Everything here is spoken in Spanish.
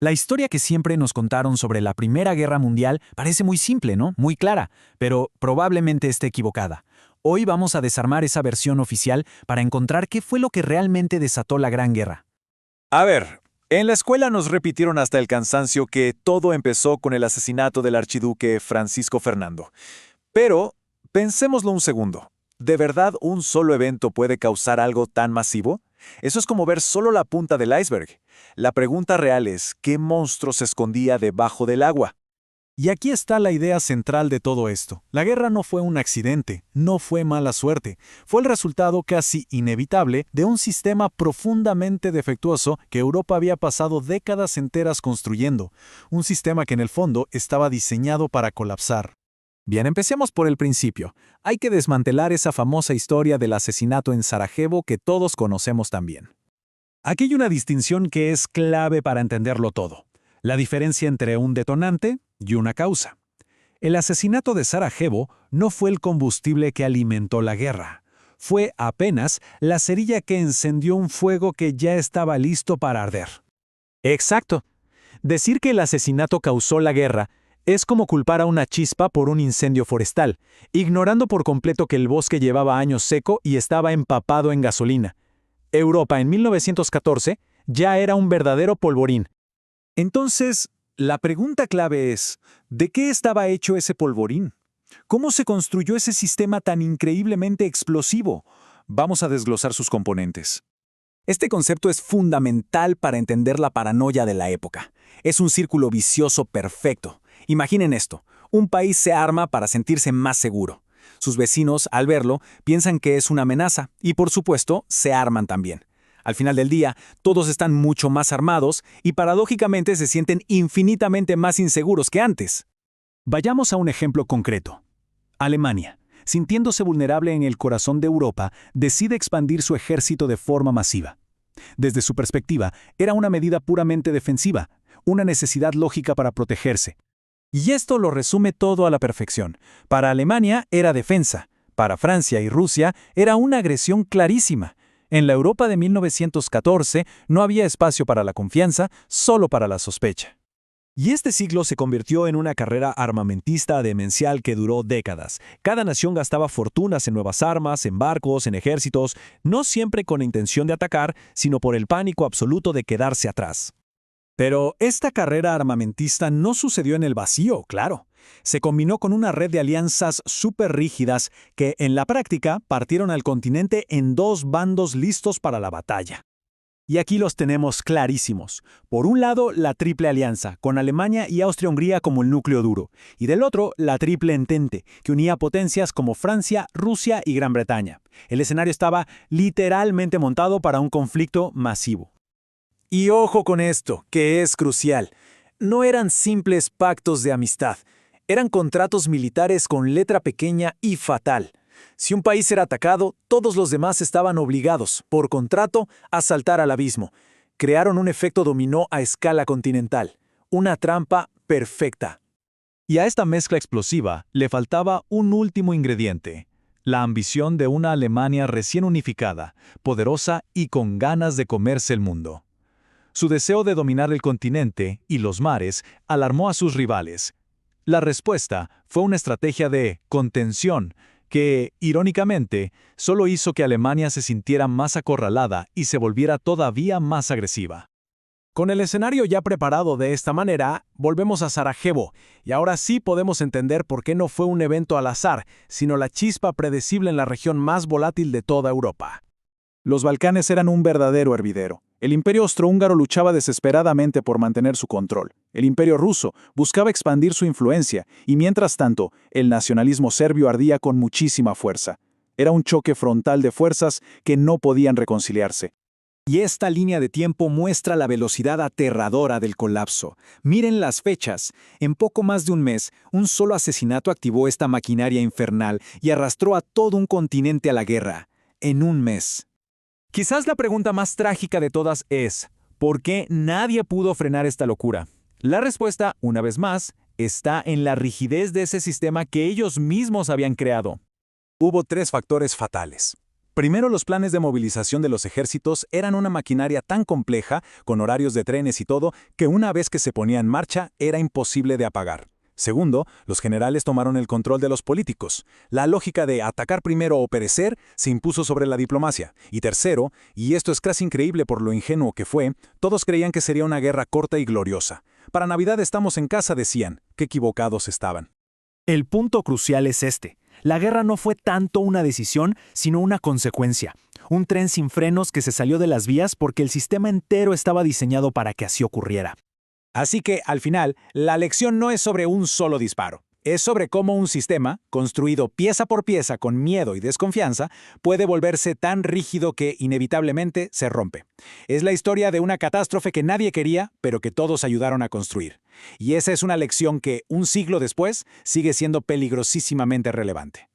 La historia que siempre nos contaron sobre la Primera Guerra Mundial parece muy simple, ¿no? Muy clara, pero probablemente esté equivocada. Hoy vamos a desarmar esa versión oficial para encontrar qué fue lo que realmente desató la Gran Guerra. A ver, en la escuela nos repitieron hasta el cansancio que todo empezó con el asesinato del archiduque Francisco Fernando. Pero, pensémoslo un segundo. ¿De verdad un solo evento puede causar algo tan masivo? Eso es como ver solo la punta del iceberg. La pregunta real es, ¿qué monstruo se escondía debajo del agua? Y aquí está la idea central de todo esto. La guerra no fue un accidente, no fue mala suerte. Fue el resultado casi inevitable de un sistema profundamente defectuoso que Europa había pasado décadas enteras construyendo. Un sistema que en el fondo estaba diseñado para colapsar. Bien, empecemos por el principio. Hay que desmantelar esa famosa historia del asesinato en Sarajevo que todos conocemos también. Aquí hay una distinción que es clave para entenderlo todo. La diferencia entre un detonante y una causa. El asesinato de Sarajevo no fue el combustible que alimentó la guerra. Fue apenas la cerilla que encendió un fuego que ya estaba listo para arder. Exacto. Decir que el asesinato causó la guerra es como culpar a una chispa por un incendio forestal, ignorando por completo que el bosque llevaba años seco y estaba empapado en gasolina. Europa en 1914 ya era un verdadero polvorín. Entonces, la pregunta clave es, ¿de qué estaba hecho ese polvorín? ¿Cómo se construyó ese sistema tan increíblemente explosivo? Vamos a desglosar sus componentes. Este concepto es fundamental para entender la paranoia de la época. Es un círculo vicioso perfecto. Imaginen esto, un país se arma para sentirse más seguro. Sus vecinos, al verlo, piensan que es una amenaza y, por supuesto, se arman también. Al final del día, todos están mucho más armados y paradójicamente se sienten infinitamente más inseguros que antes. Vayamos a un ejemplo concreto. Alemania, sintiéndose vulnerable en el corazón de Europa, decide expandir su ejército de forma masiva. Desde su perspectiva, era una medida puramente defensiva, una necesidad lógica para protegerse. Y esto lo resume todo a la perfección. Para Alemania era defensa, para Francia y Rusia era una agresión clarísima. En la Europa de 1914 no había espacio para la confianza, solo para la sospecha. Y este siglo se convirtió en una carrera armamentista demencial que duró décadas. Cada nación gastaba fortunas en nuevas armas, en barcos, en ejércitos, no siempre con la intención de atacar, sino por el pánico absoluto de quedarse atrás. Pero esta carrera armamentista no sucedió en el vacío, claro. Se combinó con una red de alianzas súper rígidas que, en la práctica, partieron al continente en dos bandos listos para la batalla. Y aquí los tenemos clarísimos. Por un lado, la Triple Alianza, con Alemania y Austria-Hungría como el núcleo duro. Y del otro, la Triple Entente, que unía potencias como Francia, Rusia y Gran Bretaña. El escenario estaba literalmente montado para un conflicto masivo. Y ojo con esto, que es crucial. No eran simples pactos de amistad. Eran contratos militares con letra pequeña y fatal. Si un país era atacado, todos los demás estaban obligados, por contrato, a saltar al abismo. Crearon un efecto dominó a escala continental. Una trampa perfecta. Y a esta mezcla explosiva le faltaba un último ingrediente: la ambición de una Alemania recién unificada, poderosa y con ganas de comerse el mundo. Su deseo de dominar el continente y los mares alarmó a sus rivales. La respuesta fue una estrategia de contención que, irónicamente, solo hizo que Alemania se sintiera más acorralada y se volviera todavía más agresiva. Con el escenario ya preparado de esta manera, volvemos a Sarajevo, y ahora sí podemos entender por qué no fue un evento al azar, sino la chispa predecible en la región más volátil de toda Europa. Los Balcanes eran un verdadero hervidero. El Imperio Austrohúngaro luchaba desesperadamente por mantener su control. El Imperio Ruso buscaba expandir su influencia y, mientras tanto, el nacionalismo serbio ardía con muchísima fuerza. Era un choque frontal de fuerzas que no podían reconciliarse. Y esta línea de tiempo muestra la velocidad aterradora del colapso. Miren las fechas. En poco más de un mes, un solo asesinato activó esta maquinaria infernal y arrastró a todo un continente a la guerra. En un mes. Quizás la pregunta más trágica de todas es, ¿por qué nadie pudo frenar esta locura? La respuesta, una vez más, está en la rigidez de ese sistema que ellos mismos habían creado. Hubo tres factores fatales. Primero, los planes de movilización de los ejércitos eran una maquinaria tan compleja, con horarios de trenes y todo, que una vez que se ponía en marcha era imposible de apagar. Segundo, los generales tomaron el control de los políticos. La lógica de atacar primero o perecer se impuso sobre la diplomacia. Y tercero, y esto es casi increíble por lo ingenuo que fue, todos creían que sería una guerra corta y gloriosa. Para Navidad estamos en casa, decían. Qué equivocados estaban. El punto crucial es este. La guerra no fue tanto una decisión, sino una consecuencia. Un tren sin frenos que se salió de las vías porque el sistema entero estaba diseñado para que así ocurriera. Así que, al final, la lección no es sobre un solo disparo. Es sobre cómo un sistema, construido pieza por pieza con miedo y desconfianza, puede volverse tan rígido que inevitablemente se rompe. Es la historia de una catástrofe que nadie quería, pero que todos ayudaron a construir. Y esa es una lección que, un siglo después, sigue siendo peligrosísimamente relevante.